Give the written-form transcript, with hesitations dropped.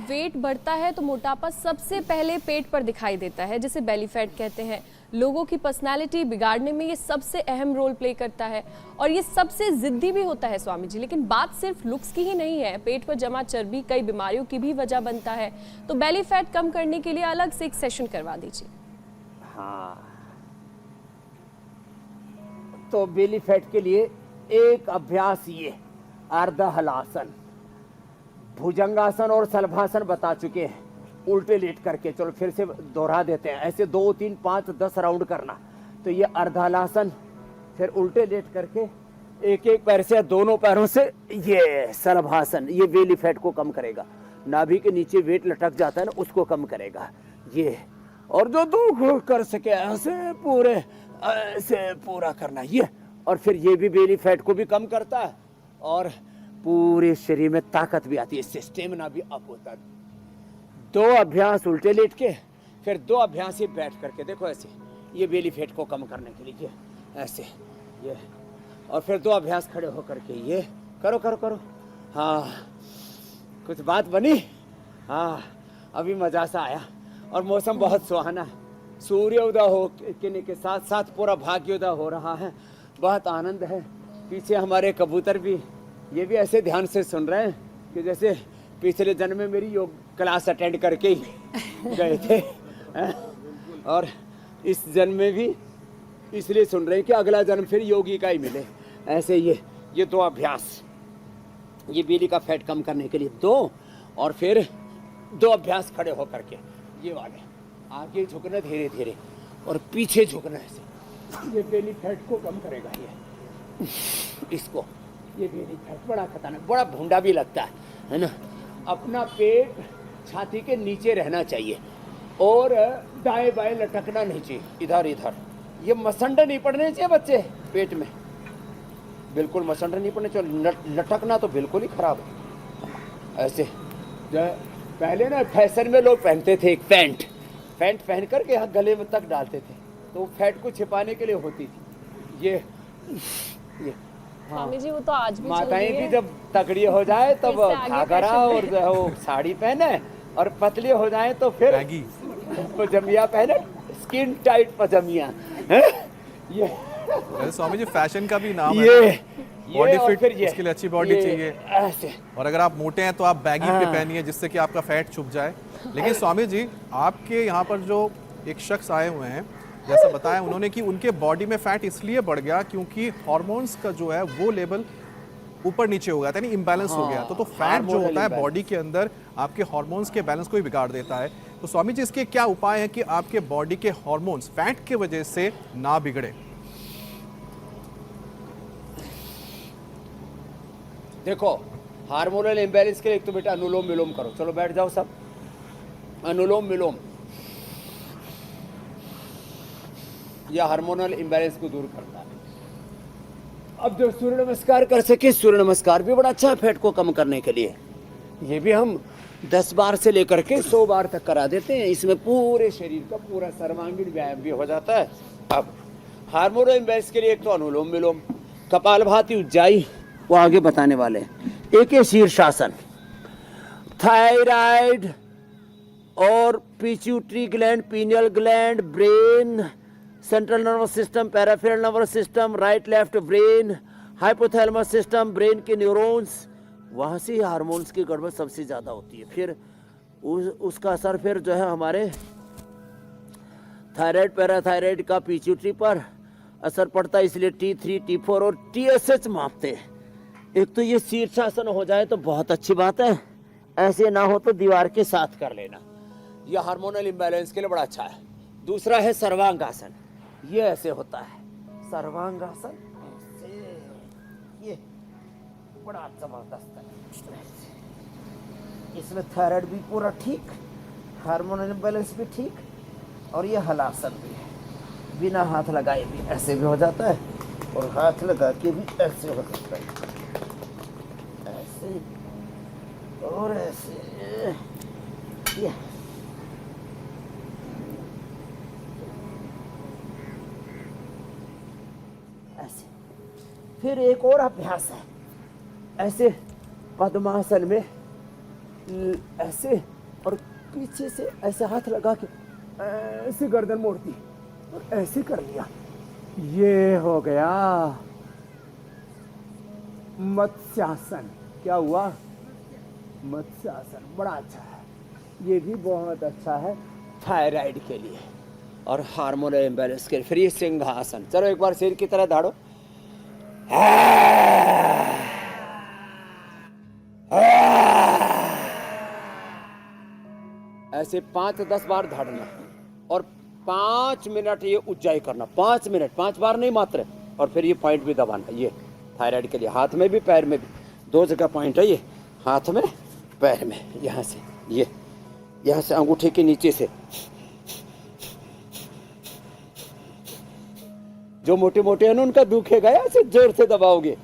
Wait बढ़ता है तो मोटापा सबसे पहले पेट पर दिखाई देता है, जिसे बेली फैट कहते हैं। लोगों की पर्सनालिटी बिगाड़ने में ये सबसे अहम रोल प्ले करता है और ये सबसे जिद्दी भी होता है स्वामी जी। लेकिन बात सिर्फ लुक्स की ही नहीं है, पेट पर जमा चर्बी कई बीमारियों की भी वजह बनता है। तो बेली फैट कम करने के लिए अलग से एक सेशन करवा दीजिए। हाँ, तो बेली फैट के लिए एक अभ्यास ये अर्ध हलासन, भुजंगासन और सलभासन बता चुके हैं, उल्टे लेट करके। चलो फिर से दोहरा देते हैं, ऐसे 2 3 5 10 राउंड करना। तो ये अर्ध हलासन, फिर उल्टे लेट करके एक एक पैर से, दोनों पैरों से ये सलभासन, ये बेली फैट को कम करेगा। नाभि के नीचे वेट लटक जाता है ना, उसको कम करेगा ये। और जो दो कर सके ऐसे पूरे, ऐसे पूरा करना ये। और फिर ये भी बेली फैट को भी कम करता है और पूरे शरीर में ताकत भी आती है, इससे स्टेमिना भी अप होता है। 2 अभ्यास उल्टे लेट के, फिर 2 अभ्यास ही बैठ करके, देखो ऐसे, ये बेली फैट को कम करने के लिए ये ऐसे ये। और फिर 2 अभ्यास खड़े होकर के ये करो करो करो। हाँ, कुछ बात बनी? हाँ, अभी मजा सा आया और मौसम बहुत सुहाना है। सूर्योदय होने के साथ साथ पूरा भाग्योदय हो रहा है, बहुत आनंद है। पीछे हमारे कबूतर भी, ये भी ऐसे ध्यान से सुन रहे हैं कि जैसे पिछले जन्म में मेरी योग क्लास अटेंड करके ही गए थे। और इस जन्म में भी इसलिए सुन रहे हैं कि अगला जन्म फिर योगी का ही मिले। ऐसे ये 2 अभ्यास, ये बेली का फैट कम करने के लिए 2, और फिर 2 अभ्यास खड़े होकर के, ये वाले आगे झुकना धीरे धीरे और पीछे झुकना ऐसे, ये बेली फैट को कम करेगा। ये इसको, ये बेली फैट बड़ा खतरनाक, बड़ा भूंडा भी लगता है ना। अपना पेट छाती के नीचे रहना चाहिए और दाएं बाएं लटकना नहीं चाहिए, इधर इधर। ये मसंड नहीं पड़ने चाहिए बच्चे पेट में, बिल्कुल मसंड नहीं पड़ने चाहिए। लटकना तो बिल्कुल ही खराब है। ऐसे जो पहले ना फैशन में लोग पहनते थे एक पैंट पहन करके यहाँ गले में तक डालते थे, तो फैट को छिपाने के लिए होती थी ये। स्वामी जी वो तो आज भी माताएं भी जब तगड़ी हो जाए तब घाघरा और जो है वो साड़ी पहने, और पतली हो जाए तो फिर पजामिया पहने, स्किन टाइट पजामिया। ये स्वामी जी फैशन का भी नाम है, बॉडी फिट, इसके लिए अच्छी बॉडी चाहिए। ऐसे। और अगर आप मोटे हैं तो आप बैगी पे पहनिए जिससे कि आपका फैट छुप जाए। लेकिन स्वामी जी आपके यहाँ पर जो एक शख्स आए हुए हैं, जैसा बताया उन्होंने कि उनके बॉडी में फैट इसलिए बढ़ गया क्योंकि हार्मोन्स का जो है वो लेवल ऊपर नीचे हो गया था, यानी इम्बैलेंस हो गया। तो फैट जो होता है बॉडी के अंदर आपके हार्मोन्स के बैलेंस को ही बिगाड़ देता है। तो स्वामी जी इसके क्या उपाय हैं कि आपके बॉडी के हार्मोन्स फैट की वजह से ना बिगड़े? देखो, हार्मोनल इम्बैलेंस के लिए एक तो बेटा अनुलोम विलोम करो। चलो बैठ जाओ सब, अनुलोम विलोम, यह हार्मोनल इम्बैलेंस को दूर करता है। अब जो सूर्य नमस्कार कर सके, सूर्य नमस्कार भी बड़ा अच्छा है फैट को कम करने के लिए। ये भी हम 10 बार से लेकर के 100 बार तक करा देते हैं। इसमें पूरे शरीर का पूरा सर्वांगीण व्यायाम भी हो जाता है। अब हार्मोनल इम्बैलेंस के लिए एक तो अनुलोम विलोम, कपालभाति, उज्जाई, वो आगे बताने वाले हैं। एक शीर्षासन, थायराइड और pituitary gland, pineal gland, brain, central nervous system, peripheral nervous system, right left brain, hypothalamus system, brain के न्यूरॉन्स, वहाँ से हार्मोन्स की गड़बड़ सबसे ज़्यादा होती है। फिर उसका असर फिर जो है हमारे थायराइड, पैराथायराइड का पिट्यूटरी पर असर पड़ता है। इसलिए T3, T4 और TSH मापते हैं। एक तो ये शीर्षासन हो जाए तो बहुत अच्छी बात है, ऐसे ना हो तो दीवार के साथ कर लेना, यह हार्मोनल इम्बैलेंस के लिए बड़ा अच्छा है। दूसरा है सर्वांगासन, ये ऐसे होता है सर्वांगासन, ऐसे, ये बड़ा जबरदस्त है। इसमें थायराइड भी पूरा ठीक, हार्मोनल इम्बैलेंस भी ठीक, और ये हलासन भी है, बिना हाथ लगाए भी ऐसे भी हो जाता है, और हाथ लगा के भी ऐसे हो सकता है, ऐसे और ऐसे, ये ऐसे। फिर एक और अभ्यास है, ऐसे पद्मासन में ऐसे पीछे से ऐसे हाथ लगा के ऐसे गर्दन मोड़ दी और ऐसे कर लिया। ये हो गया मत्स्यासन। क्या हुआ? मत्स्यासन बड़ा अच्छा है। ये भी बहुत अच्छा है थायराइड के लिए और हार्मोनल इम्बैलेंस के लिए। फिर ये सिंहासन, चलो एक बार शेर की तरह दौड़ो। ऐसे 5-10 बार दौड़ना और 5 मिनट ये उज्जाई करना। 5 मिनट, 5 बार नहीं मात्र। और फिर ये पॉइंट भी दबाना। ये थायराइड के लिए हाथ में भी पैर में भी 2 जगह पॉइंट है। ये हाथ में पैर में, यहाँ से ये, यहाँ से अंगूठे के नीचे से। जो मोटे मोटे हैं ना उनका दुखेगा, ऐसे जोर से दबाओगे।